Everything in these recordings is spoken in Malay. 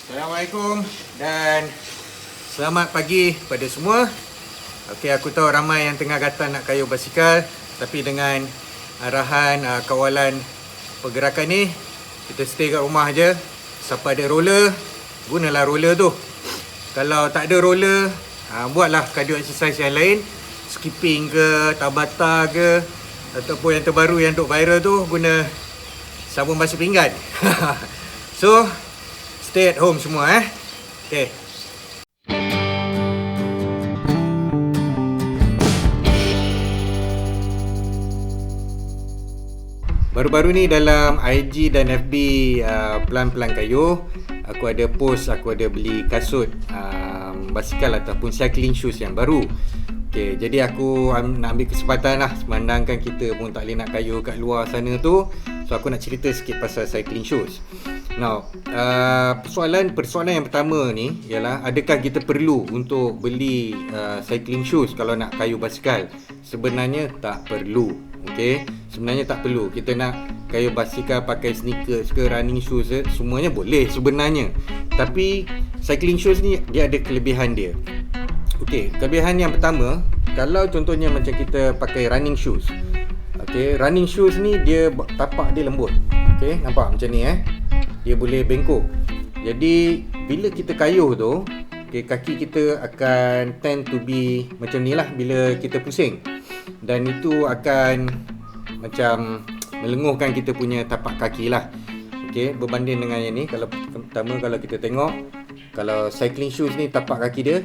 Assalamualaikum dan selamat pagi pada semua. Okey, aku tahu ramai yang tengah gatal nak kayuh basikal, tapi dengan arahan kawalan pergerakan ni, kita stay kat rumah je. Siapa ada roller, gunalah roller tu. Kalau tak ada roller, buatlah cardio exercise yang lain, skipping ke, tabata ke, ataupun yang terbaru yang duk viral tu, guna sabun basuh pinggan. So, stay at home semua Okay. Baru-baru ni dalam IG dan FB pelan-pelan kayuh, aku ada post, aku ada beli kasut basikal ataupun cycling shoes yang baru. Okay, jadi aku nak ambil kesempatan lah, memandangkan kita pun tak boleh nak kayuh kat luar sana tu. So aku nak cerita sikit pasal cycling shoes. Now, persoalan yang pertama ni ialah, adakah kita perlu untuk beli cycling shoes kalau nak kayuh basikal? Sebenarnya tak perlu. Okay, sebenarnya tak perlu. Kita nak kayuh basikal pakai sneakers ke running shoes semuanya boleh sebenarnya. Tapi cycling shoes ni dia ada kelebihan dia. Okay, kelebihan yang pertama, kalau contohnya macam kita pakai running shoes. Okay, running shoes ni dia tapak dia lembut. Okay, nampak macam ni dia boleh bengkok. Jadi bila kita kayuh tu, okay, kaki kita akan tend to be macam ni lah bila kita pusing. Dan itu akan macam melenguhkan kita punya tapak kaki lah. Okay, berbanding dengan yang ni, kalau pertama kalau kita tengok, kalau cycling shoes ni tapak kaki dia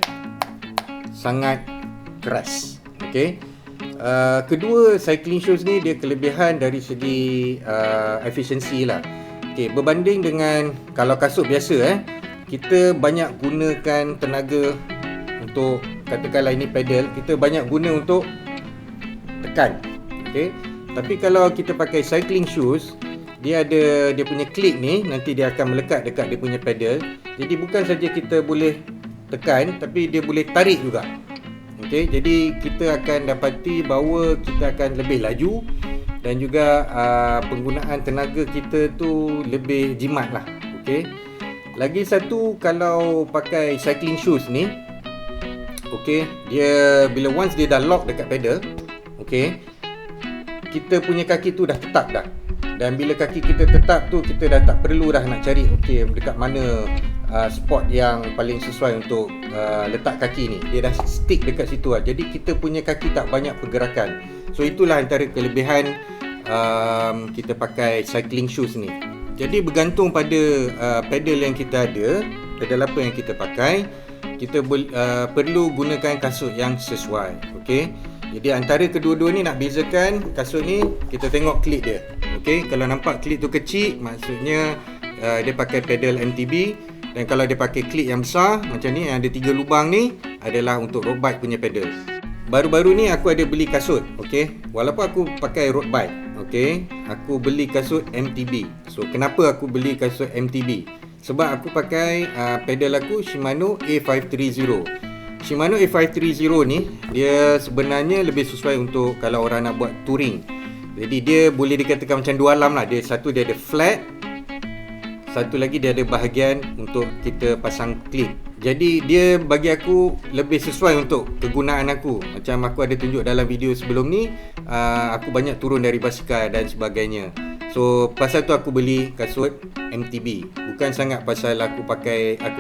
sangat keras. Okay. Kedua, cycling shoes ni dia kelebihan dari segi efisiensi lah. Okay, berbanding dengan kalau kasut biasa kita banyak gunakan tenaga untuk, katakanlah ini pedal, kita banyak guna untuk tekan. Okay. Tapi kalau kita pakai cycling shoes, dia ada dia punya click ni, nanti dia akan melekat dekat dia punya pedal. Jadi bukan saja kita boleh tekan, tapi dia boleh tarik juga. Okay, jadi kita akan dapati bahawa kita akan lebih laju dan juga penggunaan tenaga kita tu lebih jimat lah. Okay. Lagi satu, kalau pakai cycling shoes ni, okay, dia bila once dia dah lock dekat pedal, okay, kita punya kaki tu dah tetap dah. Dan bila kaki kita tetap tu, kita dah tak perlu dah nak cari okay, dekat mana spot yang paling sesuai untuk letak kaki ni. Dia dah stick dekat situ lah. Jadi kita punya kaki tak banyak pergerakan. So itulah antara kelebihan kita pakai cycling shoes ni. Jadi bergantung pada pedal yang kita ada, pedal apa yang kita pakai, kita perlu gunakan kasut yang sesuai. Okay. Jadi antara kedua-dua ni nak bezakan, kasut ni kita tengok klik dia. Okay, kalau nampak klik tu kecil, maksudnya dia pakai pedal MTB. Dan kalau dia pakai klik yang besar macam ni, yang ada 3 lubang ni, adalah untuk road bike punya pedal. Baru-baru ni aku ada beli kasut. Okay, walaupun aku pakai road bike, okay, aku beli kasut MTB. So kenapa aku beli kasut MTB? Sebab aku pakai pedal aku Shimano A530. Shimano A530 ni dia sebenarnya lebih sesuai untuk kalau orang nak buat touring. Jadi dia boleh dikatakan macam dua alam lah. Dia satu, dia ada flat, satu lagi dia ada bahagian untuk kita pasang clip. Jadi dia bagi aku lebih sesuai untuk kegunaan aku. Macam aku ada tunjuk dalam video sebelum ni, aku banyak turun dari basikal dan sebagainya. So pasal tu aku beli kasut MTB. Bukan sangat pasal aku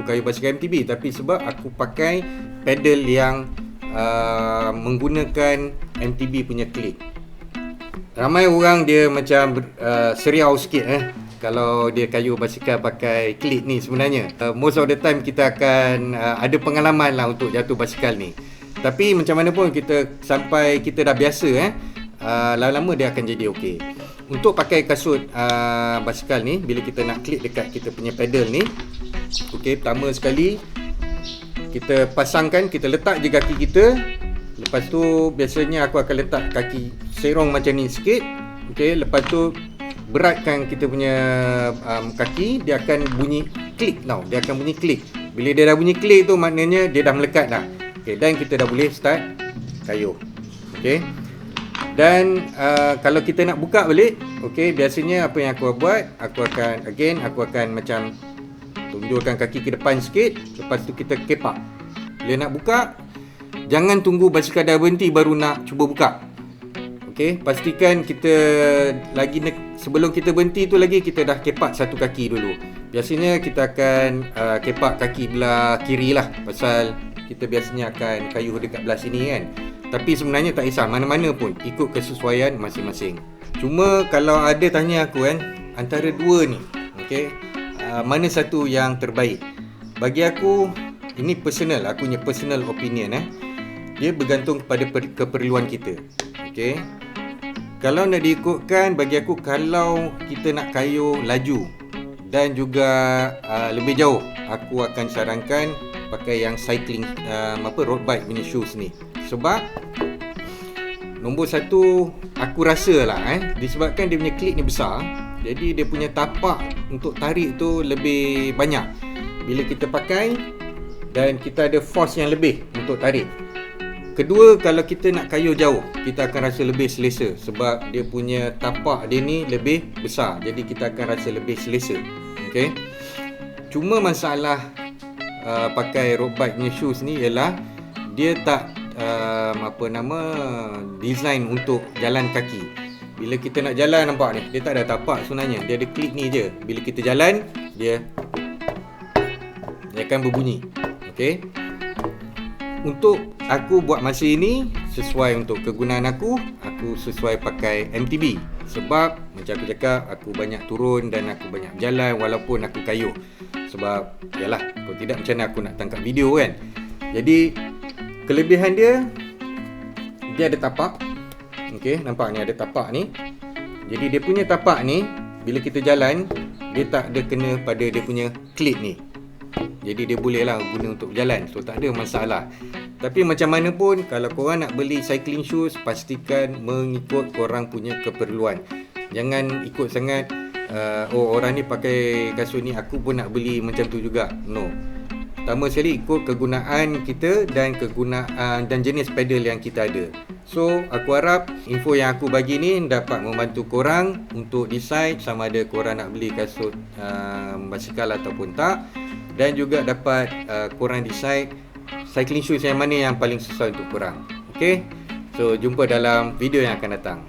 kayuh basikal MTB, tapi sebab aku pakai pedal yang menggunakan MTB punya clip. Ramai orang dia macam seriau sikit kalau dia kayuh basikal pakai klik ni. Sebenarnya most of the time kita akan ada pengalaman lah untuk jatuh basikal ni. Tapi macam mana pun, sampai kita dah biasa lama-lama dia akan jadi okey. Untuk pakai kasut basikal ni, bila kita nak klik dekat kita punya pedal ni, okey, pertama sekali kita pasangkan, kita letak je kaki kita. Lepas tu biasanya aku akan letak kaki serong macam ni sikit. Okey, lepas tu beratkan kita punya kaki, dia akan bunyi klik tau. Dia akan bunyi klik. Bila dia dah bunyi klik tu, maknanya dia dah melekat dah. Okay, dan kita dah boleh start kayuh. Okay. Dan kalau kita nak buka balik, okay, biasanya apa yang aku buat, aku akan macam Tunjulkan kaki ke depan sikit, lepas tu kita kepak. Bila nak buka, jangan tunggu basikal dah berhenti baru nak cuba buka. Okey, pastikan kita sebelum kita berhenti tu lagi kita dah kepak satu kaki dulu. Biasanya kita akan kepak kaki belah kiri lah, pasal kita biasanya akan kayuh dekat belah sini kan. Tapi sebenarnya tak kisah, mana-mana pun ikut kesesuaian masing-masing. Cuma kalau ada tanya aku kan, antara dua ni, okey, mana satu yang terbaik? Bagi aku, ini personal, aku punya personal opinion dia bergantung kepada keperluan kita. Okey. Kalau nak diikutkan, bagi aku kalau kita nak kayuh laju dan juga lebih jauh, aku akan sarankan pakai yang cycling road bike punya shoes ni. Sebab nombor satu, aku rasa lah disebabkan dia punya klik ni besar, jadi dia punya tapak untuk tarik tu lebih banyak bila kita pakai, dan kita ada force yang lebih untuk tarik. Kedua, kalau kita nak kayuh jauh, kita akan rasa lebih selesa sebab dia punya tapak dia ni lebih besar, jadi kita akan rasa lebih selesa. Okay? Cuma masalah pakai road bike punya shoes ni ialah dia tak design untuk jalan kaki. Bila kita nak jalan, nampak ni, dia tak ada tapak sebenarnya, dia ada klik ni je. Bila kita jalan, dia akan berbunyi. Okey. Untuk aku buat masa ini sesuai untuk kegunaan aku sesuai pakai MTB. Sebab macam aku cakap, aku banyak turun dan aku banyak jalan walaupun aku kayuh. Sebab yalah, kalau tidak macam mana aku nak tangkap video kan. Jadi kelebihan dia ada tapak. Okey, nampak ni ada tapak ni. Jadi dia punya tapak ni bila kita jalan, dia tak ada kena pada dia punya klik ni. Jadi dia boleh lah guna untuk berjalan, so tak ada masalah. Tapi macam mana pun, kalau korang nak beli cycling shoes, pastikan mengikut korang punya keperluan. Jangan ikut sangat orang ni pakai kasut ni, aku pun nak beli macam tu juga. No. Pertama sekali ikut kegunaan kita dan kegunaan dan jenis pedal yang kita ada. So aku harap info yang aku bagi ni dapat membantu korang untuk decide sama ada korang nak beli kasut basikal ataupun tak. Dan juga dapat korang decide cycling shoes yang mana yang paling sesuai untuk korang. Okay, so jumpa dalam video yang akan datang.